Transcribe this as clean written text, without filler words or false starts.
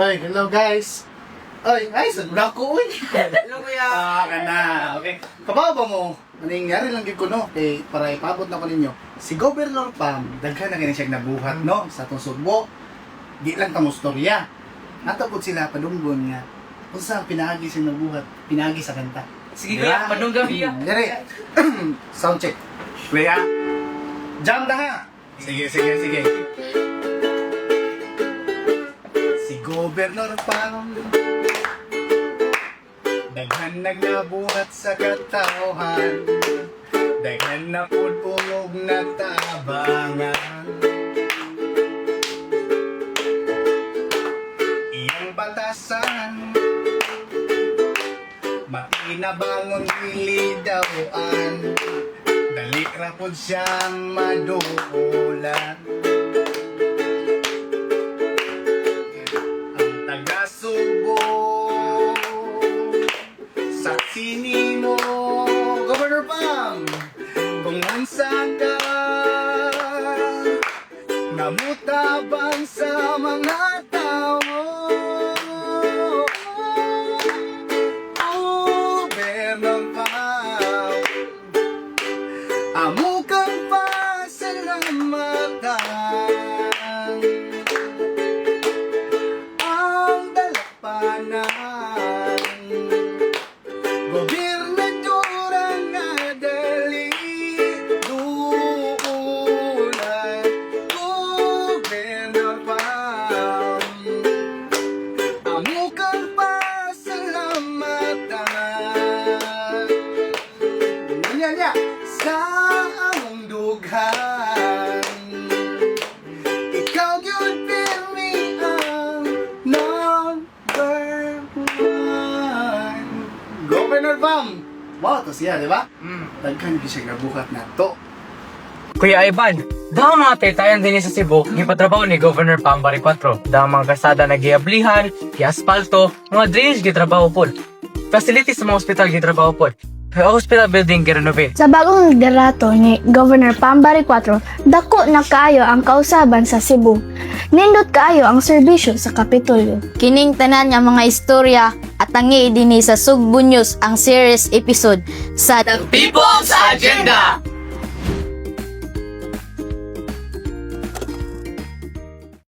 Ay, hello guys. Ay, saan na ako uy? Hello kuya. Kana. Okay. Kabawa ba mo? Nangyari lang gid ko no. Kay para ipabot na ko ninyo. Si Governor Pam, daghan na gani siya nabuhat no sa atong Sugbo. Di lang kamo storya. Natapod sila padunggon nga. Kung saan pinaagi siya nabuhat, pinaagi sa kanta. Sige kuya, padunggan kuya. Dire. Sound check. Kuya. Jam na ha. Sige. Si Governor Pam, daghan nagnabuhat sa katauhan, daghan na pudpulog na tabangan. Iyang batasan, matinabangon ilidawan, dali ra pud siyang maduulan. Ang taga-Subo sa sinimo, Governor Pam, kung unsa ka namutabang sa mga tao. Governor Pam, amo kang pasalamatan. Ang dalapanan, gobernadora nga dali duulan. Governor Pam, amo kang pasalamatan. Nya sa among dughan, ikaw yun pirmi ang number one. Governor Pam! Wow, to siya, di ba? Daghan ko siya nabuhat na to. Kuya Ivan, dahil mga taytayan din sa Cebu, gipatrabaho ni Governor Pam Bari 4. Dahil mga kasada na giablihan, giaspalto, mga drainage gitrabaho po. Facilities sa mga ospital gitrabaho po. Kaya hospital building girenovate. Sa bagong liderato ni Governor Pambari 4, dako na kaayo ang kausaban sa Cebu. Nindot kaayo ang serbisyo sa Kapitolyo. Kining tanan nga mga istorya at tangi dinhi sa Sugbo News ang series episode sa The People's Agenda!